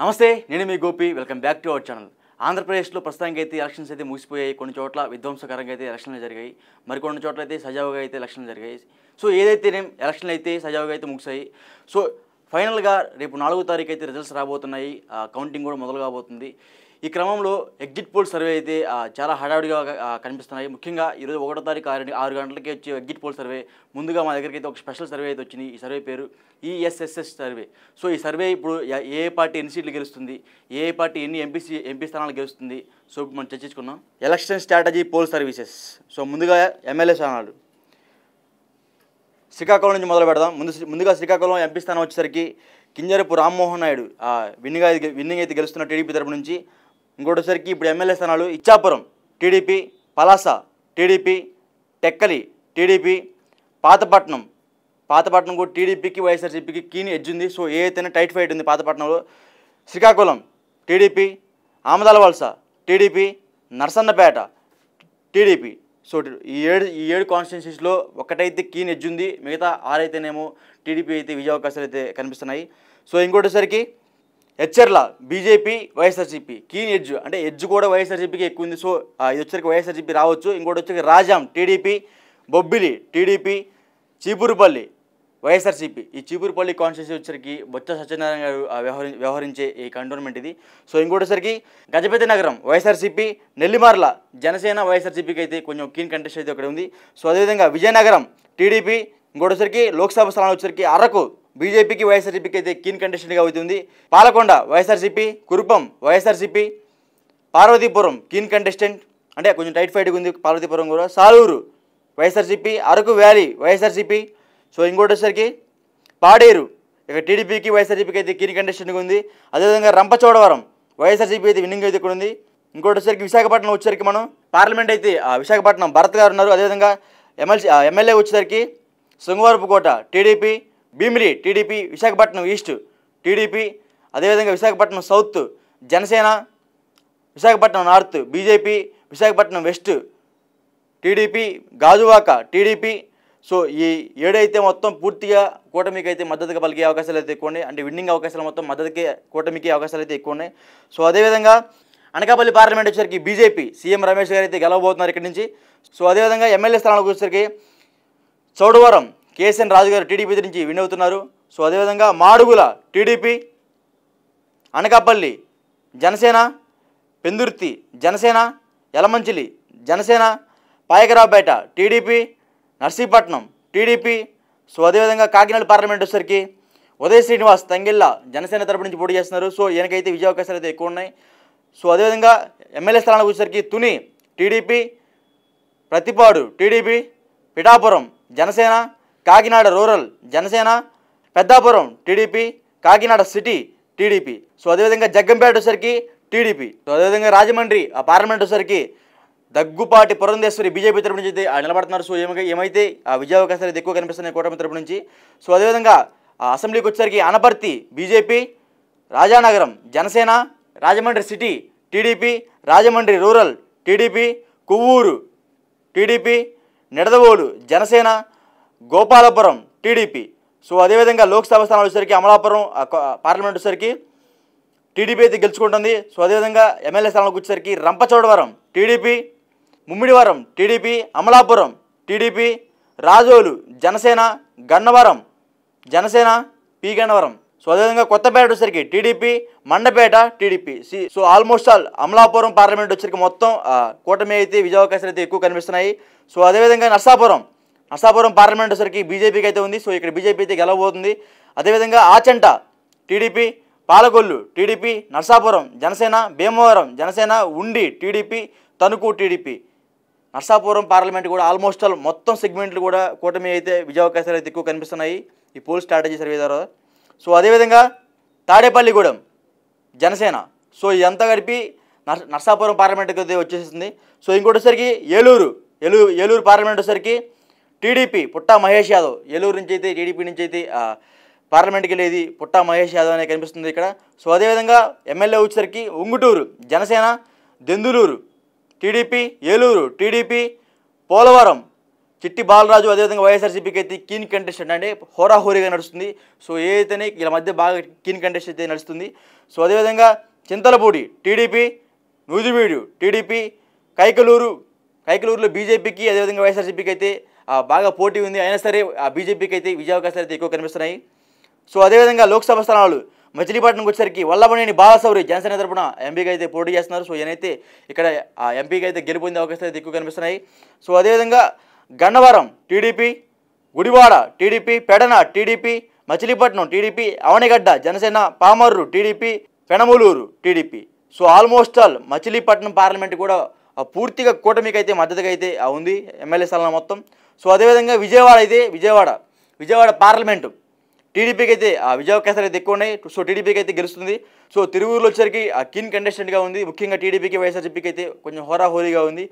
నమస్తే, నేను మీ Gopi. Welcome back to our channel. ఆంధ్రప్రదేశ్లో ప్రస్తుతానికి అయితే ఎలక్షన్స్ అయితే ముగిసిపోయాయి. కొన్ని చోట్ల విధ్వంసకరంగా అయితే ఎలక్షన్లు జరిగాయి, మరికొన్ని చోట్ల అయితే సజావుగా అయితే ఎలక్షన్లు జరిగాయి. సో ఏదైతేనే ఎలక్షన్లు అయితే సజావుగా అయితే ముగిసాయి. సో ఫైనల్గా రేపు 4వ తారీఖు అయితే రిజల్ట్స్ రాబోతున్నాయి. కౌంటింగ్ కూడా మొదలు కాబోతుంది. ఈ క్రమంలో ఎగ్జిట్ పోల్ సర్వే అయితే చాలా హడావుడిగా కనిపిస్తున్నాయి. ముఖ్యంగా ఈరోజు 1వ తారీఖు 6 గంటలకి వచ్చే ఎగ్జిట్ పోల్ సర్వే ముందుగా మా దగ్గరికి అయితే ఒక స్పెషల్ సర్వే అయితే వచ్చింది. ఈ సర్వే పేరు ఈఎస్ఎస్ఎస్ సర్వే. సో ఈ సర్వే ఇప్పుడు ఏ పార్టీ ఎన్ని సీట్లు గెలుస్తుంది, ఏ పార్టీ ఎన్ని ఎంపీ స్థానాలు గెలుస్తుంది, సో ఇప్పుడు మనం చర్చించుకున్నాం. Election strategy poll services. So ముందుగా ఎమ్మెల్యే స్థానాలు శ్రీకాకుళం నుంచి మొదలు పెడదాం. ముందుగా శ్రీకాకుళం ఎంపీ స్థానం వచ్చేసరికి కింజరపు రామ్మోహన్ నాయుడు విన్నింగ్ అయితే గెలుస్తున్న టీడీపీ తరపు నుంచి. ఇంకోటిసరికి ఇప్పుడు ఎమ్మెల్యే స్థానాలు Ichchapuram TDP, Palasa TDP, Tekkali TDP, Pathapatnam కూడా టీడీపీకి వైఎస్ఆర్సీపీకి కీని ఎడ్జ్ ఉంది. సో ఏ అయితేనే టైట్ ఫైట్ ఉంది పాతపట్నంలో. శ్రీకాకుళం టీడీపీ, ఆమదాల వలస టీడీపీ, నరసన్నపేట టీడీపీ. సో ఈ ఏడు కాన్స్టిట్యున్సీస్లో ఒకటైతే కీన్ ఎడ్జ్ ఉంది, మిగతా 6 అయితేనేమో టీడీపీ అయితే విజయ అవకాశాలు అయితే కనిపిస్తున్నాయి. సో ఇంకోటిసరికి Etcherla BJP, YSRCP keen edge, అంటే ఎడ్జ్ కూడా వైఎస్ఆర్సీపీకి ఎక్కువ ఉంది. సో ఇది వచ్చరికి వైఎస్ఆర్సీపీ రావచ్చు. ఇంకోటి వచ్చరికి రాజాం టీడీపీ, బొబ్బిలి టీడీపీ, చీపురుపల్లి వైఎస్ఆర్సీపీ. ఈ చీపురుపల్లి కాన్స్టిట్యున్సీ వచ్చరికి బొత్స సత్యనారాయణ గారు వ్యవహరించే ఈ కంటోన్మెంట్ ఇది. సో ఇంకోటిసరికి గజపతి నగరం వైఎస్ఆర్సీపీ, నెల్లిమర్ల జనసేన వైఎస్ఆర్సీపీకి అయితే కొంచెం కీన్ కంటెస్ట్ అయితే ఒకటి ఉంది. సో అదేవిధంగా విజయనగరం టీడీపీ, ఇంకోటిసరికి లోక్సభ స్థానాలు వచ్చరికి అరకు బీజేపీకి వైఎస్ఆర్సీపీకి అయితే కీన్ కంటెస్టెంట్గా అవుతుంది. పాలకొండ వైఎస్ఆర్సీపీ, కురుపం వైఎస్ఆర్సీపీ, పార్వతీపురం కీన్ కంటెస్టెంట్, అంటే కొంచెం టైట్ ఫైట్గా ఉంది పార్వతీపురం కూడా. సాలూరు వైఎస్ఆర్సీపీ, అరకు వ్యాలీ వైఎస్ఆర్సీపీ. సో ఇంకోటిసరికి పాడేరు ఇక టీడీపీకి వైఎస్ఆర్సీపీకి అయితే కీన్ కంటెస్టెంట్గా ఉంది. అదేవిధంగా రంపచోడవరం వైఎస్ఆర్సీపీ అయితే విన్నింగ్ అయితే ఇక్కడ ఉంది. ఇంకోటిసరికి విశాఖపట్నం వచ్చేసరికి మనం పార్లమెంట్ అయితే విశాఖపట్నం భరత్ గారు ఉన్నారు. అదేవిధంగా ఎమ్మెల్యే వచ్చేసరికి Srungavarapukota TDP, Bheemili TDP, Visakhapatnam east TDP, అదేవిధంగా Visakhapatnam south Janasena, Visakhapatnam north BJP, Visakhapatnam west TDP, Gajuwaka TDP. So ఈ 7 అయితే మొత్తం పూర్తిగా కూటమికి అయితే మద్దతుగా పలికే అవకాశాలు అయితే ఎక్కువ ఉన్నాయి. అంటే విన్నింగ్ అవకాశాలు మొత్తం మద్దతుకే కూటమికి అవకాశాలు అయితే ఎక్కువ ఉన్నాయి. సో అదేవిధంగా అనకాపల్లి పార్లమెంట్ వచ్చేసరికి బీజేపీ సీఎం రమేష్ గారు అయితే గెలవబోతున్నారు ఇక్కడి నుంచి. సో అదేవిధంగా ఎమ్మెల్యే స్థానాలకు వచ్చేసరికి చౌడవరం కేఎస్ఎన్ రాజు గారు టీడీపీ నుంచి విన్ అవుతున్నారు. సో అదేవిధంగా Madugula TDP, Anakapalli Janasena, Pendurthi Janasena, Yalamanchili Janasena, Payakaraopeta TDP, Narsipatnam TDP. So అదేవిధంగా కాకినాడ పార్లమెంట్ వచ్చేసరికి ఉదయ్ శ్రీనివాస్ తంగిళ్ళ జనసేన తరపు నుంచి పోటీ చేస్తున్నారు. సో ఈయనకైతే విజయ అవకాశాలు అయితే ఎక్కువ ఉన్నాయి. సో అదేవిధంగా ఎమ్మెల్యే స్థానాలకు వచ్చేసరికి Tuni TDP, Prathipadu TDP, Pithapuram Janasena, Kakinada rural Janasena, Peddapuram TDP, Kakinada city TDP. So అదేవిధంగా జగ్గంపేట వచ్చేసరికి టీడీపీ. సో అదేవిధంగా రాజమండ్రి పార్లమెంట్ వచ్చేసరికి దగ్గుపాటి పురంధేశ్వరి బీజేపీ తరపు నుంచి అయితే నిలబడుతున్నారు. సో ఏమైతే విజయ అవకాశాలు అయితే ఎక్కువ కనిపిస్తున్నాయి కూటమి తరపు నుంచి. సో అదేవిధంగా అసెంబ్లీకి వచ్చేసరికి Anaparthi BJP, Rajanagaram Janasena, Rajahmundry city TDP, Rajahmundry rural TDP, Kovvur TDP, Nidadavolu Janasena, Gopalapuram TDP. So అదేవిధంగా లోక్సభ స్థానాలు వచ్చేసరికి అమలాపురం పార్లమెంట్ వచ్చేసరికి టీడీపీ అయితే గెలుచుకుంటుంది. సో అదేవిధంగా ఎమ్మెల్యే స్థానాలకు వచ్చేసరికి Rampachodavaram TDP, Mummidivaram TDP, Amalapuram TDP, Razole Janasena, Gannavaram Janasena, Gannavaram. So అదేవిధంగా కొత్తపేట వచ్చేసరికి TDP, Mandapeta TDP. So almost all Amalapuram parliament వచ్చేసరికి మొత్తం కూటమి అయితే విజయ అవకాశాలు అయితే ఎక్కువ కనిపిస్తున్నాయి. సో అదేవిధంగా నర్సాపురం పార్లమెంట్ వచ్చేసరికి బీజేపీకి అయితే ఉంది. సో ఇక్కడ బీజేపీ అయితే గెలవబోతుంది. అదేవిధంగా ఆచంట టీడీపీ, పాలకొల్లు టీడీపీ, నర్సాపురం జనసేన, భీమవరం జనసేన, ఉండి TDP, Tanuku TDP. Narsapuram parliament కూడా ఆల్మోస్ట్ ఆల్ మొత్తం సెగ్మెంట్లు కూడా కూటమి అయితే విజయ అవకాశాలు అయితే ఎక్కువ కనిపిస్తున్నాయి ఈ పోల్ స్ట్రాటజీ సర్వే ద్వారా. సో అదేవిధంగా తాడేపల్లిగూడెం జనసేన. సో ఇదంతా కలిపి నర్సాపురం పార్లమెంట్కి అయితే వచ్చేసింది. సో ఇంకోటిసరికి ఏలూరు పార్లమెంట్ వచ్చేసరికి టీడీపీ పుట్టా మహేష్ యాదవ్, ఏలూరు నుంచి అయితే టీడీపీ నుంచి అయితే పార్లమెంట్కి వెళ్ళేది పుట్టా మహేష్ యాదవ్ అనే కనిపిస్తుంది ఇక్కడ. సో అదేవిధంగా ఎమ్మెల్యే వచ్చేసరికి ఉంగుటూరు జనసేన, దెందులూరు టీడీపీ, ఏలూరు టీడీపీ, పోలవరం చిట్టి బాలరాజు అదేవిధంగా వైఎస్ఆర్సీపీకి అయితే కీన్ కంటెస్టెంట్ అంటే హోరాహోరీగా నడుస్తుంది. సో ఏదైతేనే వీళ్ళ మధ్య బాగా కీన్ కంటెస్ట్ అయితే నడుస్తుంది. సో అదేవిధంగా చింతలపూడి టీడీపీ, నూజివీడు టీడీపీ, కైకలూరులో బీజేపీకి అదేవిధంగా వైఎస్ఆర్సీపీకి అయితే బాగా పోటీ ఉంది. అయినా సరే ఆ బీజేపీకి అయితే విజయావకాశాలు అయితే ఎక్కువ కనిపిస్తున్నాయి. సో అదేవిధంగా లోక్సభ స్థానాలు మచిలీపట్నంకి వచ్చేసరికి వల్లభనేని బాలశౌరి జనసేన తరపున ఎంపీగా అయితే పోటీ చేస్తున్నారు. సో ఈయనైతే ఇక్కడ ఆ ఎంపీగా అయితే గెలుపొందే అవకాశాలు అయితే ఎక్కువ కనిపిస్తున్నాయి. సో అదేవిధంగా Gannavaram TDP, Gudivada TDP, Pedana TDP, Machilipatnam TDP, Avanigadda Janasena, Pamarru TDP, Penamaluru TDP. So almost all Machilipatnam parliament కూడా పూర్తిగా కూటమికి అయితే మద్దతుగా అయితే ఉంది ఎమ్మెల్యే స్థానాలు మొత్తం. సో అదేవిధంగా విజయవాడ పార్లమెంటు టీడీపీకి అయితే విజయావకాశాలు అయితే ఎక్కువ ఉన్నాయి. సో టీడీపీకి అయితే గెలుస్తుంది. సో తిరువూరులో వచ్చేసరికి కీన్ కంటెస్టెంట్గా ఉంది. ముఖ్యంగా టీడీపీకి వైఎస్ఆర్సీపీకి అయితే కొంచెం హోరాహోరీగా ఉంది.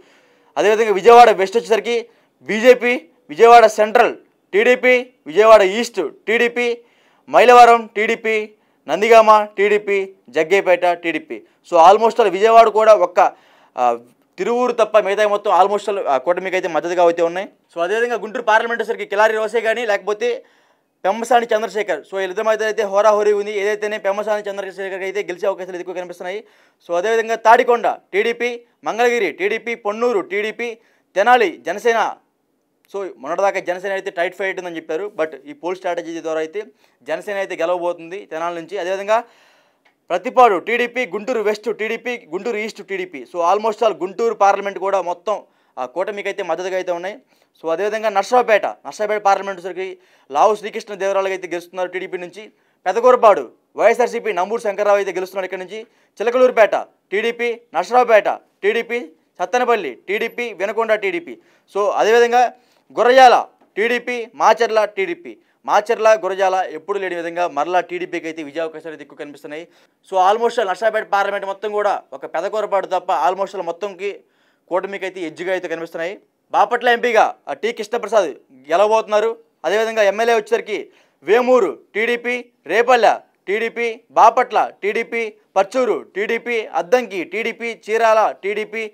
అదేవిధంగా విజయవాడ వెస్ట్ వచ్చేసరికి BJP, Vijayawada central TDP, Vijayawada east TDP, Mylavaram TDP, Nandigama TDP, Jaggepeta TDP. So almost all Vijayawada కూడా ఒక్క తిరువూరు తప్ప మిగతా మొత్తం ఆల్మోస్ట్ ఆల్ కూటమికి అయితే మద్దతుగా అయితే ఉన్నాయి. సో అదేవిధంగా గుంటూరు పార్లమెంట్ వచ్చేసరికి కిలారి రోసే కానీ లేకపోతే పెమ్మసాని చంద్రశేఖర్. సో వీళ్ళిద్దరి మధ్య అయితే హోరాహోరీ ఉంది. ఏదైతేనే పెమ్మసాని చంద్రశేఖర్ అయితే గెలిచే అవకాశాలు ఎక్కువ కనిపిస్తున్నాయి. సో అదేవిధంగా Tadikonda TDP, Mangalagiri TDP, Ponnuru TDP, Tenali Janasena. So మొన్నటిదాకా జనసేన అయితే టైట్ ఫైట్ ఉందని చెప్పారు. బట్ ఈ పోల్ స్ట్రాటజీ ద్వారా అయితే జనసేన అయితే గెలవబోతుంది తెనాలి నుంచి. అదేవిధంగా Prathipadu TDP, Guntur west TDP, Guntur east TDP. So almost all Guntur parliament కూడా మొత్తం కూటమికి అయితే మద్దతుగా అయితే ఉన్నాయి. సో అదేవిధంగా నర్సరావుపేట పార్లమెంట్ సరికి లావు శ్రీకృష్ణ దేవరాయలు అయితే గెలుస్తున్నారు టీడీపీ నుంచి. పెదకూరపాడు వైఎస్ఆర్సీపీ నంబూరు శంకర్రావు అయితే గెలుస్తున్నారు ఇక్కడ నుంచి. Chilakaluripet TDP, Narasaraopet TDP, Sattenapalli TDP, Vinukonda TDP. So అదేవిధంగా గురజాల టీడీపీ, మాచర్ల టీడీపీ. గురజాల ఎప్పుడు లేని విధంగా మరలా టీడీపీకి అయితే విజయావకాశాలు అయితే ఎక్కువ కనిపిస్తున్నాయి. సో ఆల్మోస్ట్ నర్సరావుపేట పార్లమెంట్ మొత్తం కూడా ఒక పెదకూరపాటు తప్ప ఆల్మోస్ట్ మొత్తంకి కూటమికి అయితే ఎడ్జ్గా అయితే కనిపిస్తున్నాయి. బాపట్ల ఎంపీగా టి కృష్ణప్రసాద్ గెలవబోతున్నారు. అదేవిధంగా ఎమ్మెల్యే వచ్చేసరికి Vemuru TDP, Repalle TDP, Bapatla TDP, Parchur TDP, Addanki TDP, Chirala TDP,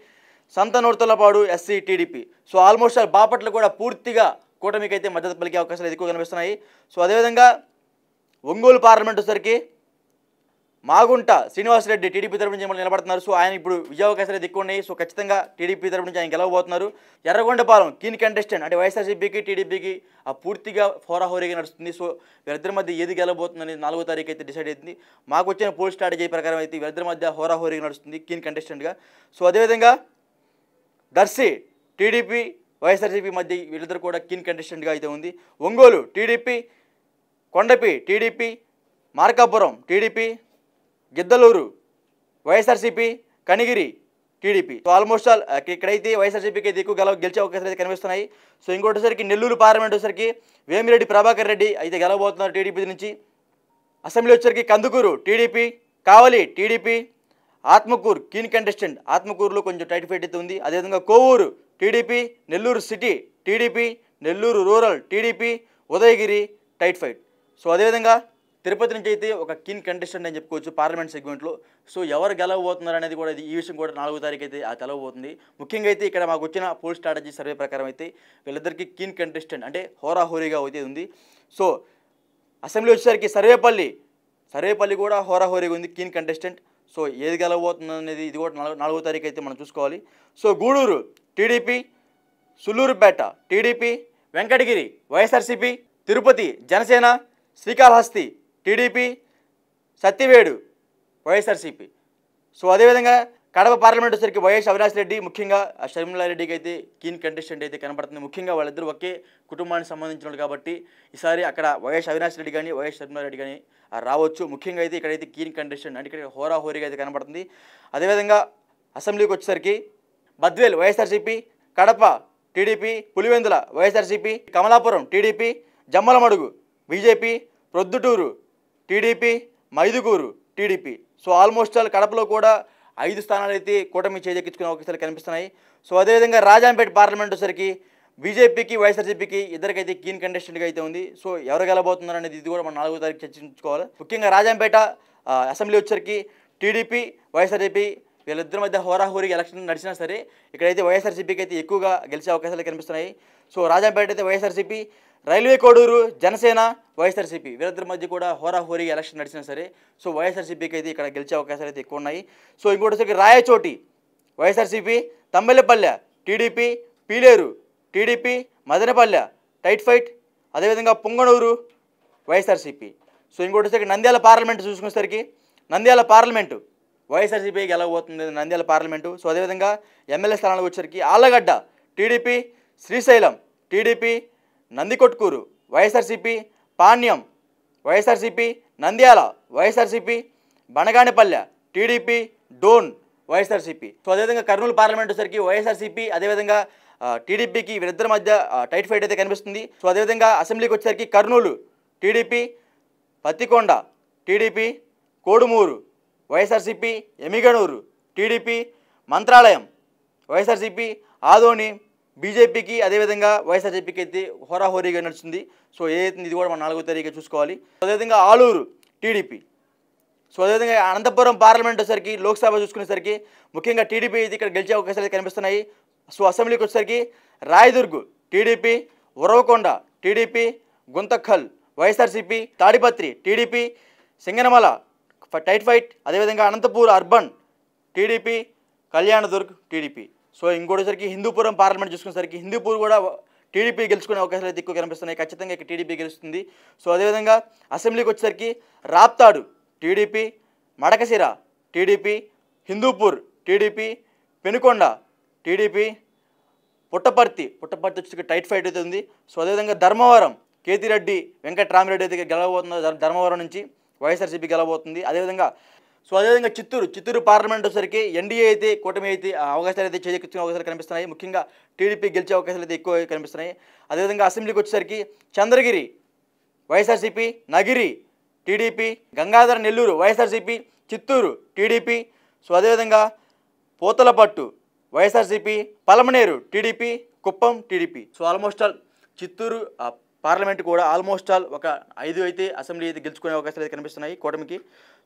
Santhanuthalapadu SC TDP. So almost Bapatla కూడా పూర్తిగా కూటమికి అయితే మద్దతు పలికే అవకాశాలు ఎక్కువ కనిపిస్తున్నాయి. సో అదేవిధంగా ఒంగోలు పార్లమెంట్ వచ్చేసరికి మాగుంట శ్రీనివాసరెడ్డి టీడీపీ తరపు నుంచి నిలబడుతున్నారు. సో ఆయన ఇప్పుడు విజయావకాశాలు ఎక్కువ ఉన్నాయి. సో ఖచ్చితంగా టీడీపీ తరపు నుంచి ఆయన గెలవబోతున్నారు. ఎర్రగొండపాలెం కీన్ కంటెస్టెంట్ అంటే వైఎస్ఆర్సీపీకి టీడీపీకి పూర్తిగా హోరాహోరీగా నడుస్తుంది. సో వీరిద్దరి మధ్య ఏది గెలవబోతుందని 4వ తారీఖు అయితే డిసైడ్ అవుతుంది. మాకు వచ్చిన పోల్ స్ట్రాటజీ ప్రకారం అయితే వీరిద్దరి మధ్య హోరాహోరీగా నడుస్తుంది కీన్ కంటెస్టెంట్గా. సో అదేవిధంగా దర్శి టీడీపీ, వైఎస్ఆర్సీపీ మధ్య వీళ్ళిద్దరు కూడా కీన్ కంటెస్టెంట్గా అయితే ఉంది. Ongole TDP, Kondapi TDP, Markapuram TDP, Giddalur YSRCP, Kanigiri TDP. So almost all ఇక్కడైతే వైఎస్ఆర్సీపీకి అయితే ఎక్కువ గెలిచే అవకాశాలు అయితే కనిపిస్తున్నాయి. సో ఇంకోటిసరికి నెల్లూరు పార్లమెంట్ వచ్చేసరికి వేమిరెడ్డి ప్రభాకర్ రెడ్డి అయితే గెలవబోతున్నారు టీడీపీ నుంచి. అసెంబ్లీ వచ్చేసరికి కందుకూరు టీడీపీ, కావలి టీడీపీ, ఆత్మకూరు కీన్ కంటెస్టెంట్. ఆత్మకూరులో కొంచెం టైట్ ఫైట్ అయితే ఉంది. అదేవిధంగా Kovur TDP, Nellore city TDP, Nellore rural TDP, Udayagiri tight fight. So అదేవిధంగా తిరుపతి నుంచి అయితే ఒక కీన్ కంటెస్టెంట్ అని చెప్పుకోవచ్చు పార్లమెంట్ సెగ్మెంట్లో. సో ఎవరు గెలవబోతున్నారు అనేది కూడా ఈ విషయం కూడా 4వ తారీఖు అయితే తెలవబోతుంది. ముఖ్యంగా అయితే ఇక్కడ మాకు వచ్చిన పోల్ స్ట్రాటజీ సర్వే ప్రకారం అయితే వీళ్ళిద్దరికీ కీన్ కంటెస్టెంట్ అంటే హోరాహోరీగా అయితే ఉంది. సో అసెంబ్లీ వచ్చేసరికి సర్వేపల్లి కూడా హోరాహోరీగా ఉంది కీన్ కంటెస్టెంట్. సో ఏది గెలవబోతుంది అనేది ఇది కూడా 4వ తారీఖు అయితే మనం చూసుకోవాలి. So Gudur TDP, Sullurpeta TDP, Venkatagiri YSRCP, Tirupati Janasena, Srikalahasti TDP, Satyavedu YSRCP. So అదేవిధంగా కడప పార్లమెంట్ వచ్చరికి వైఎస్ అవినాష్ రెడ్డి ముఖ్యంగా షర్మిలారెడ్డికి అయితే కీన్ కంటెస్టెంట్ అయితే కనబడుతుంది. ముఖ్యంగా వాళ్ళిద్దరూ ఒకే కుటుంబానికి సంబంధించినట్టు కాబట్టి ఈసారి అక్కడ వైఎస్ అవినాష్ రెడ్డి కానీ వైఎస్ షర్మిలారెడ్డి కానీ రావచ్చు. ముఖ్యంగా అయితే ఇక్కడైతే కీన్ కంటెస్టెంట్ అంటే ఇక్కడ హోరాహోరీగా అయితే కనబడుతుంది. అదేవిధంగా అసెంబ్లీకి వచ్చేసరికి Badvel YSRCP, Kadapa TDP, Pulivendula YSRCP, Kamalapuram TDP, Jammalamadugu BJP, Proddatur TDP, Mydukur TDP. So almost all కడపలో కూడా 5 స్థానాలు అయితే కూటమి చేజెక్కించుకునే అవకాశాలు కనిపిస్తున్నాయి. సో అదేవిధంగా రాజాంపేట పార్లమెంట్ వచ్చేసరికి బీజేపీకి వైఎస్ఆర్సీపీకి ఇద్దరికైతే కీన్ కంటెస్టెంట్గా అయితే ఉంది. సో ఎవరు గెలబోతున్నారు అనేది ఇది కూడా మనం 4వ తారీఖు చర్చించుకోవాలి. ముఖ్యంగా రాజాంపేట అసెంబ్లీ వచ్చరికి టీడీపీ, వైఎస్ఆర్సీపీ వీళ్ళిద్దరి మధ్య హోరాహోరీ ఎలక్షన్ నడిచినా సరే ఇక్కడైతే వైఎస్ఆర్సీపీకి అయితే ఎక్కువగా గెలిచే అవకాశాలు కనిపిస్తున్నాయి. సో రాజంపేట అయితే వైఎస్ఆర్సీపీ, రైల్వే కోడూరు జనసేన వైఎస్ఆర్సీపీ వీరిద్దరి మధ్య కూడా హోరాహోరీగా ఎలక్షన్ నడిచినా సరే సో వైఎస్ఆర్సీపీకి అయితే ఇక్కడ గెలిచే అవకాశాలు అయితే ఎక్కువ ఉన్నాయి. సో ఇంకోటి Rayachoti YSRCP, Thamballapalle TDP, Peeleru TDP, Madanapalle tight fight, అదేవిధంగా పుంగనూరు వైఎస్ఆర్సీపీ. సో ఇంకోటి నంద్యాల పార్లమెంటు చూసుకునేసరికి నంద్యాల పార్లమెంటు వైఎస్ఆర్సీపీ గెలవబోతుంది నంద్యాల పార్లమెంటు. సో అదేవిధంగా ఎమ్మెల్యే స్థానాలకు వచ్చేసరికి Allagadda TDP, Srisailam TDP, Nandikotkur YSRCP, Panyam YSRCP, Nandyal YSRCP, Banaganapalle TDP, Dhone YSRCP. So అదేవిధంగా కర్నూలు పార్లమెంట్ వచ్చేసరికి వైఎస్ఆర్సీపీ అదేవిధంగా టీడీపీకి వీరిద్దరి మధ్య టైట్ ఫైట్ అయితే కనిపిస్తుంది. సో అదేవిధంగా అసెంబ్లీకి వచ్చేసరికి Kurnool TDP, Pattikonda TDP, Kodumur YSRCP, Emmiganur TDP, Mantralayam YSRCP, Adoni బీజేపీకి అదేవిధంగా వైఎస్ఆర్సీపీకి అయితే హోరాహోరీగా నడుస్తుంది. సో ఏదైతే ఇది కూడా మనం 4వ తారీఖు చూసుకోవాలి. అదేవిధంగా ఆలూరు టీడీపీ. సో అదేవిధంగా అనంతపురం పార్లమెంట్ వచ్చేసరికి లోక్సభ చూసుకునేసరికి ముఖ్యంగా టీడీపీ అయితే ఇక్కడ గెలిచే అవకాశాలు కనిపిస్తున్నాయి. సో అసెంబ్లీకి వచ్చేసరికి Rayadurg TDP, Uravakonda TDP, Guntakal YSRCP, Tadipatri TDP, Singanamala tight fight, అదేవిధంగా Anantapur urban TDP, Kalyandurg TDP. So ఇంకోటిసరికి హిందూపురం పార్లమెంట్ చూసుకునేసరికి హిందూపూర్ కూడా టీడీపీ గెలుచుకునే అవకాశాలు అయితే ఎక్కువ కనిపిస్తున్నాయి. ఖచ్చితంగా ఇక్కడ టీడీపీ గెలుస్తుంది. సో అదేవిధంగా అసెంబ్లీకి వచ్చేసరికి Raptadu TDP, Madakasira TDP, Hindupur TDP, Penukonda TDP, Puttaparthi వచ్చేసరికి టైట్ ఫైట్ అయితే ఉంది. సో అదేవిధంగా ధర్మవరం కేతిరెడ్డి వెంకట్రామిరెడ్డి అయితే గెలవబోతున్నారు. ధర్మవరం నుంచి వైఎస్ఆర్సీపీ గెలవబోతుంది. అదేవిధంగా చిత్తూరు పార్లమెంట్ వచ్చేసరికి ఎన్డీఏ అయితే కూటమి అయితే అవకాశాలు అయితే చేజెక్కించుకునే అవకాశాలు కనిపిస్తున్నాయి. ముఖ్యంగా టీడీపీ గెలిచే అవకాశాలు అయితే ఎక్కువ కనిపిస్తున్నాయి. అదేవిధంగా అసెంబ్లీకి వచ్చేసరికి Chandragiri YSRCP, Nagari TDP, Gangadhara Nellore YSRCP, Chittoor TDP. So అదేవిధంగా Puthalapattu YSRCP, Palamaner TDP, Kuppam TDP. So almost all Chittoor parliament కూడా ఆల్మోస్ట్ ఆల్ ఒక 5 అయితే అసెంబ్లీ అయితే గెలుచుకునే అవకాశాలు అయితే కనిపిస్తున్నాయి కూటమికి.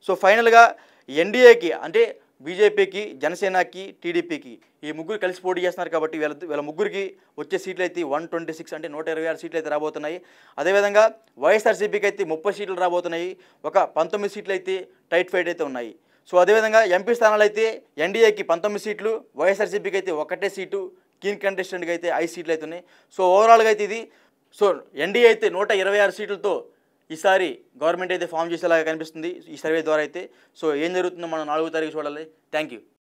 సో ఫైనల్గా ఎన్డీఏకి అంటే బీజేపీకి, జనసేనకి, టీడీపీకి ఈ ముగ్గురు కలిసి పోటీ చేస్తున్నారు కాబట్టి వీళ్ళ ముగ్గురికి వచ్చే సీట్లు అయితే 126 అంటే 126 సీట్లు అయితే రాబోతున్నాయి. అదేవిధంగా వైఎస్ఆర్సీపీకి అయితే 30 సీట్లు రాబోతున్నాయి. ఒక 19 సీట్లు అయితే టైట్ ఫైట్ అయితే ఉన్నాయి. సో అదేవిధంగా ఎంపీ స్థానాలు అయితే ఎన్డీఏకి 19 సీట్లు, వైఎస్ఆర్సీపీకి అయితే 1 సీటు, కీన్ కంటెస్టెంట్కి అయితే 5 సీట్లు అయితే ఉన్నాయి. సో ఓవరాల్గా అయితే ఇది సో ఎన్డీఏ అయితే 126 సీట్లతో ఈసారి గవర్నమెంట్ అయితే ఫామ్ చేసేలాగా కనిపిస్తుంది ఈ సర్వే ద్వారా అయితే. సో ఏం జరుగుతుందో మనం 4వ తారీఖు చూడాలి. Thank you.